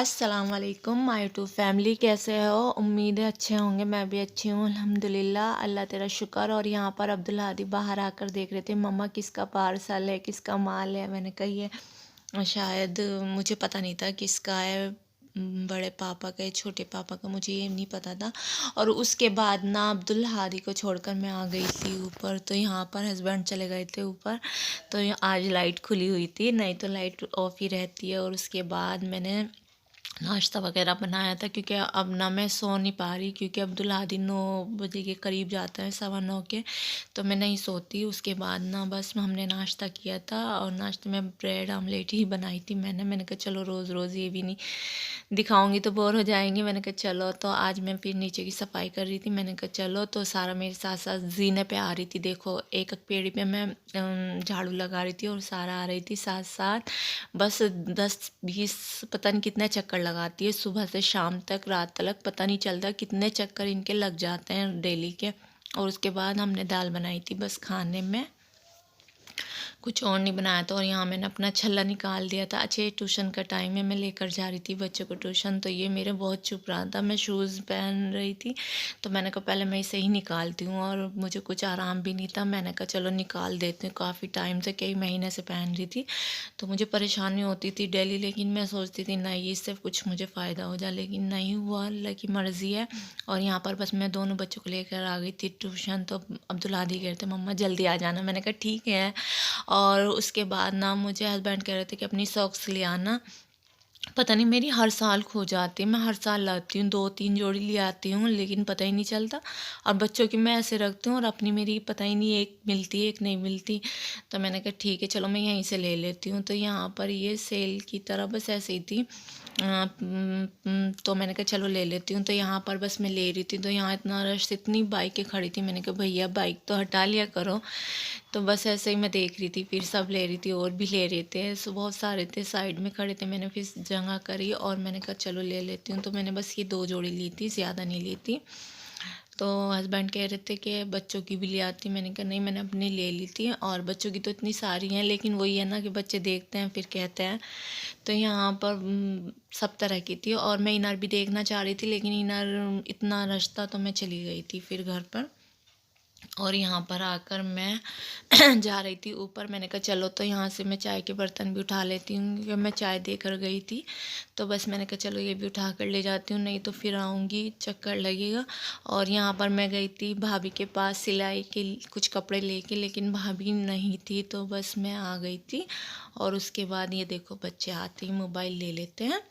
अस्सलाम वालेकुम my YouTube family, कैसे हो? उम्मीद है अच्छे होंगे। मैं भी अच्छी हूँ अल्हम्दुलिल्लाह। अल्लाह तेरा शुक्र। और यहाँ पर अब्दुल हादी बाहर आकर देख रहे थे, मम्मा किसका पार्सल है, किसका माल है। मैंने कहा ये शायद मुझे पता नहीं था किसका है, बड़े पापा का है छोटे पापा का, मुझे ये नहीं पता था। और उसके बाद ना अब्दुल हादी को छोड़कर मैं आ गई थी ऊपर। तो यहाँ पर हस्बैंड चले गए थे ऊपर। तो आज लाइट खुली हुई थी, नहीं तो लाइट ऑफ ही रहती है। और उसके बाद मैंने नाश्ता वगैरह बनाया था, क्योंकि अब ना मैं सो नहीं पा रही, क्योंकि अब्दुल हादी 9 बजे के करीब जाता है, 9:15 के। तो मैं नहीं सोती। उसके बाद ना बस हमने नाश्ता किया था, और नाश्ते में ब्रेड आमलेट ही बनाई थी मैंने कहा चलो रोज़ रोज़ ये भी नहीं दिखाऊंगी तो बोर हो जाएंगे। मैंने कहा चलो। तो आज मैं फिर नीचे की सफाई कर रही थी, मैंने कहा चलो। तो सारा मेरे साथ साथ जीने पे आ रही थी। देखो एक एक पेड़ी पे मैं झाड़ू लगा रही थी, और सारा आ रही थी साथ साथ। बस 10-20 पता नहीं कितने चक्कर लगाती है, सुबह से शाम तक, रात तक पता नहीं चलता कितने चक्कर इनके लग जाते हैं डेली के। और उसके बाद हमने दाल बनाई थी बस खाने में, कुछ और नहीं बनाया था। और यहाँ मैंने अपना छल्ला निकाल दिया था। अच्छे ट्यूशन का टाइम है, मैं लेकर जा रही थी बच्चों को ट्यूशन। तो ये मेरे बहुत चुप रहा था, मैं शूज़ पहन रही थी। तो मैंने कहा पहले मैं इसे ही निकालती हूँ, और मुझे कुछ आराम भी नहीं था। मैंने कहा चलो निकाल देती हूँ, काफ़ी टाइम से, कई महीने से पहन रही थी। तो मुझे परेशानी होती थी डेली, लेकिन मैं सोचती थी नहीं इससे कुछ मुझे फ़ायदा हो जाए, लेकिन नहीं हुआ, अल्लाह की मर्ज़ी है। और यहाँ पर बस मैं दोनों बच्चों को लेकर आ गई थी ट्यूशन। तो अब्दुल हादी कह रहे थे मम्मा जल्दी आ जाना, मैंने कहा ठीक है। और उसके बाद ना मुझे हस्बैंड कह रहे थे कि अपनी सॉक्स ले आना। पता नहीं मेरी हर साल खो जाती है, मैं हर साल लाती हूँ, 2-3 जोड़ी ले आती हूँ, लेकिन पता ही नहीं चलता। और बच्चों की मैं ऐसे रखती हूँ, और अपनी मेरी पता ही नहीं, एक मिलती है एक नहीं मिलती। तो मैंने कहा ठीक है चलो मैं यहीं से ले लेती हूँ। तो यहाँ पर ये सेल की तरह बस ऐसे ही थी। तो मैंने कहा चलो ले लेती हूँ। तो यहाँ पर बस मैं ले रही थी, तो यहाँ इतना रश, इतनी बाइकें खड़ी थी। मैंने कहा भैया बाइक तो हटा लिया करो। तो बस ऐसे ही मैं देख रही थी, फिर सब ले रही थी, और भी ले रहे थे, सो बहुत सारे थे साइड में खड़े थे। मैंने फिर जगह करी, और मैंने कहा चलो ले लेती हूँ। तो मैंने बस ये 2 जोड़ी ली थी, ज़्यादा नहीं ली थी। तो हस्बैंड कह रहे थे कि बच्चों की भी ले आती। मैंने कहा नहीं, मैंने अपनी ले ली थी। और बच्चों की तो इतनी सारी हैं, लेकिन वही है ना कि बच्चे देखते हैं फिर कहते हैं। तो यहाँ पर सब तरह की थी, और मैं इनर भी देखना चाह रही थी, लेकिन इनर इतना रश था, तो मैं चली गई थी फिर घर पर। और यहाँ पर आकर मैं जा रही थी ऊपर। मैंने कहा चलो, तो यहाँ से मैं चाय के बर्तन भी उठा लेती हूँ, क्योंकि मैं चाय देकर गई थी। तो बस मैंने कहा चलो ये भी उठा कर ले जाती हूँ, नहीं तो फिर आऊँगी चक्कर लगेगा। और यहाँ पर मैं गई थी भाभी के पास सिलाई के कुछ कपड़े लेके, लेकिन भाभी नहीं थी, तो बस मैं आ गई थी। और उसके बाद ये देखो बच्चे आते ही मोबाइल ले लेते हैं,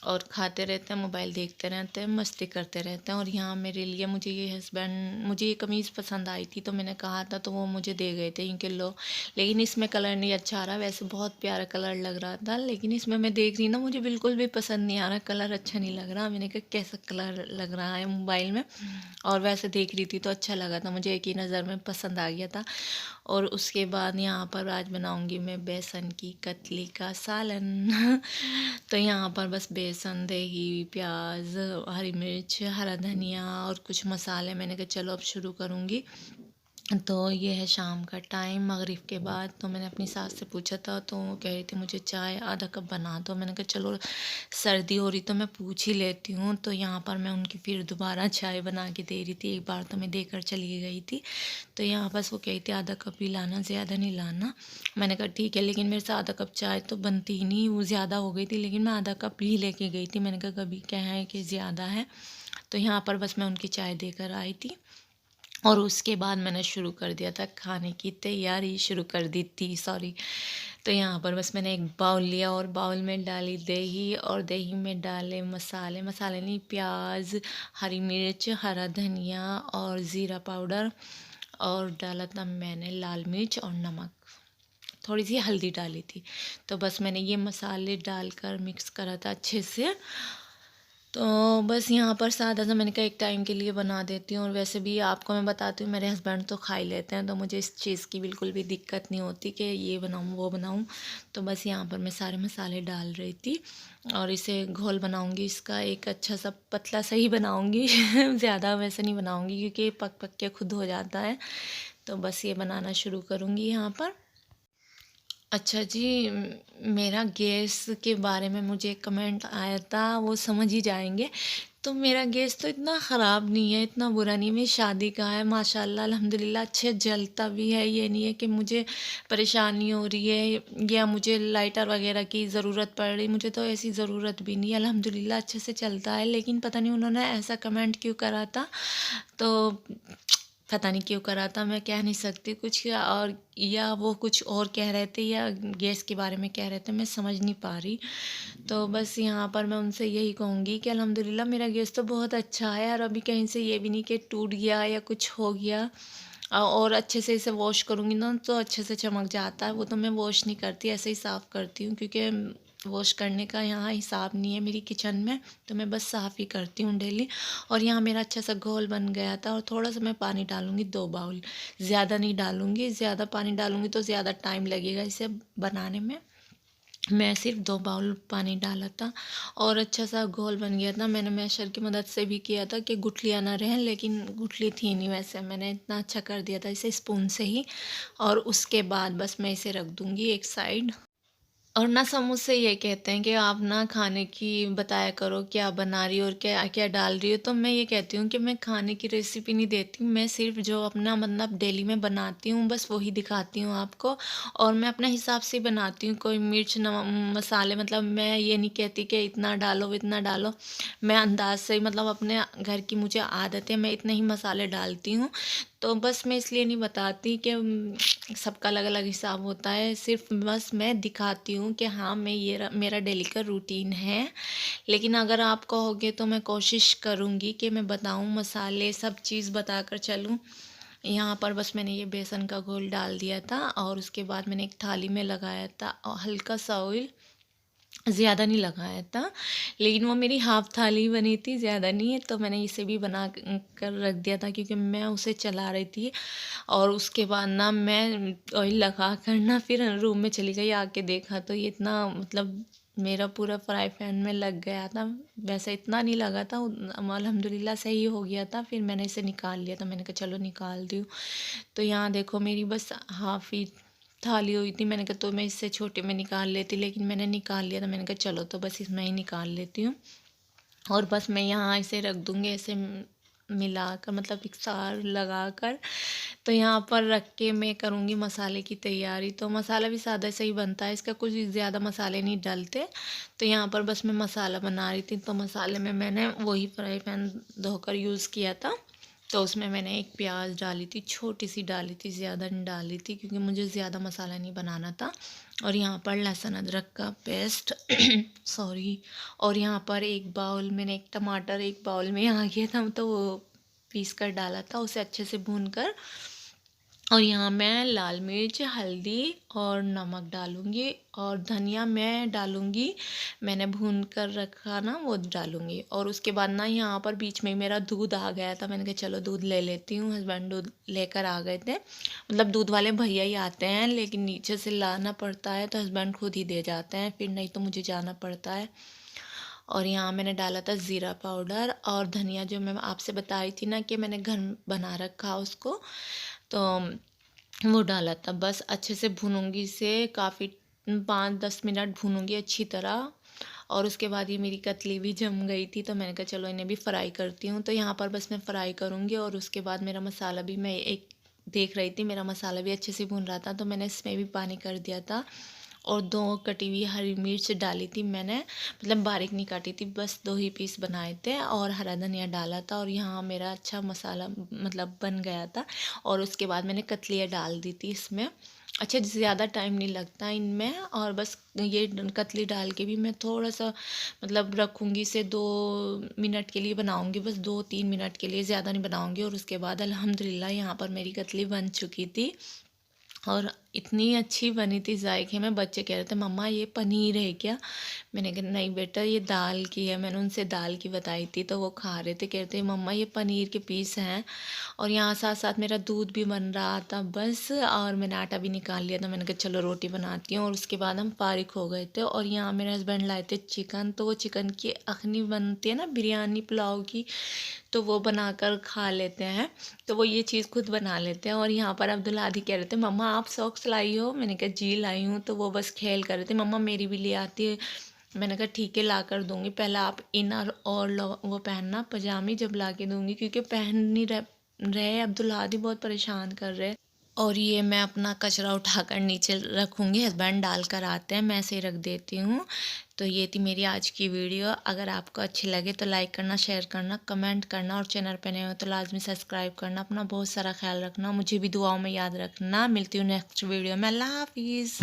और खाते रहते हैं, मोबाइल देखते रहते हैं, मस्ती करते रहते हैं। और यहाँ मेरे लिए, मुझे ये कमीज़ पसंद आई थी, तो मैंने कहा था, तो वो मुझे दे गए थे इनके लो। लेकिन इसमें कलर नहीं अच्छा आ रहा, वैसे बहुत प्यारा कलर लग रहा था, लेकिन इसमें मैं देख रही ना, मुझे बिल्कुल भी पसंद नहीं आ रहा, कलर अच्छा नहीं लग रहा। मैंने कहा कैसा कलर लग रहा है मोबाइल में, और वैसे देख रही थी तो अच्छा लगा था मुझे, एक ही नज़र में पसंद आ गया था। और उसके बाद यहाँ पर आज बनाऊँगी मैं बेसन की कतली का सालन। तो यहाँ पर बस बेसन, दही, प्याज, हरी मिर्च, हरा धनिया और कुछ मसाले। मैंने कहा चलो अब शुरू करूँगी। तो ये है शाम का टाइम, मगरिब के बाद। तो मैंने अपनी सास से पूछा था, तो वो कह रही थी मुझे चाय आधा कप बना दो। मैंने कहा चलो सर्दी हो रही तो मैं पूछ ही लेती हूँ। तो यहाँ पर मैं उनकी फिर दोबारा चाय बना के दे रही थी, एक बार तो मैं देकर चली गई थी। तो यहाँ बस वो कही थी आधा कप ही लाना, ज़्यादा नहीं लाना। मैंने कहा ठीक है, लेकिन मेरे से आधा कप चाय तो बनती ही नहीं, वो ज़्यादा हो गई थी, लेकिन मैं आधा कप ही लेके गई थी। मैंने कहा कभी क्या है कि ज़्यादा है। तो यहाँ पर बस मैं उनकी चाय देकर आई थी, और उसके बाद मैंने शुरू कर दिया था खाने की तैयारी, शुरू कर दी थी सॉरी। तो यहाँ पर बस मैंने एक बाउल लिया, और बाउल में डाली दही, और दही में डाले मसाले, मसाले नहीं, प्याज, हरी मिर्च, हरा धनिया और ज़ीरा पाउडर, और डाला था मैंने लाल मिर्च और नमक, थोड़ी सी हल्दी डाली थी। तो बस मैंने ये मसाले डालकर मिक्स करा था अच्छे से। तो बस यहाँ पर सादा सा मैंने कहा एक टाइम के लिए बना देती हूँ। और वैसे भी आपको मैं बताती हूँ, मेरे हस्बैंड तो खा ही लेते हैं, तो मुझे इस चीज़ की बिल्कुल भी दिक्कत नहीं होती कि ये बनाऊँ वो बनाऊँ। तो बस यहाँ पर मैं सारे मसाले डाल रही थी, और इसे घोल बनाऊँगी इसका एक अच्छा सा पतला सा ही बनाऊँगी। ज़्यादा वैसे नहीं बनाऊँगी, क्योंकि पक पक के खुद हो जाता है। तो बस ये बनाना शुरू करूँगी यहाँ पर। अच्छा जी, मेरा गैस के बारे में मुझे एक कमेंट आया था, वो समझ ही जाएँगे। तो मेरा गैस तो इतना ख़राब नहीं है, इतना बुरा नहीं है, मेरी शादी का है माशाल्लाह अल्हम्दुलिल्लाह, अच्छे जलता भी है। ये नहीं है कि मुझे परेशानी हो रही है या मुझे लाइटर वग़ैरह की ज़रूरत पड़ रही, मुझे तो ऐसी ज़रूरत भी नहीं है, अल्हम्दुलिल्लाह अच्छे से चलता है। लेकिन पता नहीं उन्होंने ऐसा कमेंट क्यों करा था, तो पता नहीं क्यों करा था, मैं कह नहीं सकती कुछ, या वो कुछ और कह रहे थे या गैस के बारे में कह रहे थे, मैं समझ नहीं पा रही। तो बस यहाँ पर मैं उनसे यही कहूँगी कि अल्हम्दुलिल्लाह मेरा गैस तो बहुत अच्छा है, और अभी कहीं से ये भी नहीं कि टूट गया या कुछ हो गया। और अच्छे से इसे वॉश करूँगी ना तो अच्छे से चमक जाता है। वो तो मैं वॉश नहीं करती, ऐसे ही साफ़ करती हूँ, क्योंकि वॉश करने का यहाँ हिसाब नहीं है मेरी किचन में, तो मैं बस साफ़ ही करती हूँ डेली। और यहाँ मेरा अच्छा सा घोल बन गया था, और थोड़ा सा मैं पानी डालूँगी, 2 बाउल, ज़्यादा नहीं डालूँगी, ज़्यादा पानी डालूँगी तो ज़्यादा टाइम लगेगा इसे बनाने में। मैं सिर्फ 2 बाउल पानी डाला था, और अच्छा सा घोल बन गया था। मैंने मैशर की मदद से भी किया था कि गुठलियाँ ना रहें, लेकिन गुठली थी नहीं, वैसे मैंने इतना अच्छा कर दिया था इसे स्पून से ही। और उसके बाद बस मैं इसे रख दूँगी एक साइड। और ना सब मुझसे ये कहते हैं कि आप ना खाने की बताया करो, क्या बना रही हो और क्या क्या डाल रही हो। तो मैं ये कहती हूँ कि मैं खाने की रेसिपी नहीं देती, मैं सिर्फ जो अपना मतलब डेली में बनाती हूँ बस वही दिखाती हूँ आपको। और मैं अपने हिसाब से ही बनाती हूँ, कोई मिर्च मसाले, मतलब मैं ये नहीं कहती कि इतना डालो इतना डालो। मैं अंदाज से ही, मतलब अपने घर की मुझे आदत है, मैं इतने ही मसाले डालती हूँ। तो बस मैं इसलिए नहीं बताती कि सबका अलग-अलग हिसाब होता है, सिर्फ़ बस मैं दिखाती हूँ कि हाँ, मैं मेरा डेली का रूटीन है। लेकिन अगर आप कहोगे तो मैं कोशिश करूँगी कि मैं बताऊँ, मसाले सब चीज़ बताकर चलूँ। यहाँ पर बस मैंने ये बेसन का घोल डाल दिया था, और उसके बाद मैंने एक थाली में लगाया था और हल्का-सा ऑयल, ज़्यादा नहीं लगाया था, लेकिन वो मेरी हाफ़ थाली बनी थी, ज़्यादा नहीं है, तो मैंने इसे भी बना कर रख दिया था, क्योंकि मैं उसे चला रही थी। और उसके बाद ना मैं ऑयल लगा कर ना फिर रूम में चली गई, आके देखा तो ये इतना, मतलब मेरा पूरा फ्राई पैन में लग गया था। वैसे इतना नहीं लगा था, अल्हम्दुलिल्लाह सही हो गया था। फिर मैंने इसे निकाल लिया था, मैंने कहा चलो निकाल दूँ। तो यहाँ देखो मेरी बस हाफ़ ही थाली हुई थी, मैंने कहा तो मैं इससे छोटे में निकाल लेती, लेकिन मैंने निकाल लिया था, मैंने कहा चलो तो बस इसमें ही निकाल लेती हूँ। और बस मैं यहाँ इसे रख दूँगी ऐसे मिलाकर, मतलब इकसार लगाकर। तो यहाँ पर रख के मैं करूँगी मसाले की तैयारी। तो मसाला भी सादा से ही बनता है, इसका कुछ ज़्यादा मसाले नहीं डलते। तो यहाँ पर बस मैं मसाला बना रही थी, तो मसाले में मैंने वही फ्राई पैन धोकर यूज़ किया था। तो उसमें मैंने एक प्याज डाली थी, छोटी सी डाली थी, ज़्यादा नहीं डाली थी, क्योंकि मुझे ज़्यादा मसाला नहीं बनाना था। और यहाँ पर लहसुन अदरक का पेस्ट सॉरी। और यहाँ पर एक बाउल, मैंने एक टमाटर एक बाउल में आ गया था, तो वो पीस कर डाला था, उसे अच्छे से भून कर। और यहाँ मैं लाल मिर्च, हल्दी और नमक डालूँगी, और धनिया मैं डालूँगी, मैंने भून कर रखा ना वो डालूँगी। और उसके बाद ना यहाँ पर बीच में मेरा दूध आ गया था, मैंने कहा चलो दूध ले लेती हूँ, हस्बैंड दूध लेकर आ गए थे। मतलब दूध वाले भैया ही आते हैं, लेकिन नीचे से लाना पड़ता है, तो हस्बैंड खुद ही दे जाते हैं, फिर नहीं तो मुझे जाना पड़ता है। और यहाँ मैंने डाला था ज़ीरा पाउडर और धनिया, जो मैं आपसे बताई थी ना कि मैंने घर बना रखा उसको, तो वो डाला था। बस अच्छे से भूनूंगी इसे, काफ़ी 5-10 मिनट भूनूंगी अच्छी तरह। और उसके बाद ये मेरी कतली भी जम गई थी, तो मैंने कहा चलो इन्हें भी फ्राई करती हूँ। तो यहाँ पर बस मैं फ्राई करूँगी, और उसके बाद मेरा मसाला भी, मैं एक देख रही थी मेरा मसाला भी अच्छे से भून रहा था, तो मैंने इसमें भी पानी कर दिया था। और 2 कटी हुई हरी मिर्च डाली थी मैंने, मतलब बारीक नहीं काटी थी, बस 2 ही पीस बनाए थे, और हरा धनिया डाला था। और यहाँ मेरा अच्छा मसाला मतलब बन गया था। और उसके बाद मैंने कतलियाँ डाल दी थी इसमें। अच्छा, ज़्यादा टाइम नहीं लगता इनमें, और बस ये कतली डाल के भी मैं थोड़ा सा मतलब रखूँगी इसे, 2 मिनट के लिए बनाऊँगी, बस 2-3 मिनट के लिए, ज़्यादा नहीं बनाऊँगी। और उसके बाद अल्हम्दुलिल्लाह यहाँ पर मेरी कतली बन चुकी थी, और इतनी अच्छी बनी थी जायके में। बच्चे कह रहे थे मम्मा ये पनीर है क्या? मैंने कहा नहीं बेटा, ये दाल की है। मैंने उनसे दाल की बताई थी, तो वो खा रहे थे, कहते मम्मा ये पनीर के पीस हैं। और यहाँ साथ साथ मेरा दूध भी बन रहा था बस, और मैंने आटा भी निकाल लिया था। मैंने कहा चलो रोटी बनाती हूँ। और उसके बाद हम फारिग हो गए थे, और यहाँ मेरे हस्बैंड लाए थे चिकन, तो वो चिकन की अखनी बनती है ना बिरयानी पुलाव की, तो वो बनाकर खा लेते हैं। तो वो ये चीज़ खुद बना लेते हैं। और यहाँ पर अब्दुल आदि कह रहे थे मम्मा आप सॉक्स लाई हो? मैंने कहा जी लाई हूँ। तो वो बस खेल कर रहे थे, मम्मा मेरी भी ले आती है। मैंने कहा ठीक है ला कर दूँगी, पहले आप इनर और वो पहनना पजामी, जब ला के दूँगी, क्योंकि पहन नहीं रहे अब्दुल्लादी बहुत परेशान कर रहे हैं। और ये मैं अपना कचरा उठाकर नीचे रखूँगी, हस्बैंड डाल कर आते हैं, मैं ऐसे ही रख देती हूँ। तो ये थी मेरी आज की वीडियो। अगर आपको अच्छी लगे तो लाइक करना, शेयर करना, कमेंट करना, और चैनल पे नए हो तो लाजमी सब्सक्राइब करना। अपना बहुत सारा ख्याल रखना, मुझे भी दुआओं में याद रखना। मिलती हूँ नेक्स्ट वीडियो में। अल्लाह हाफिज़।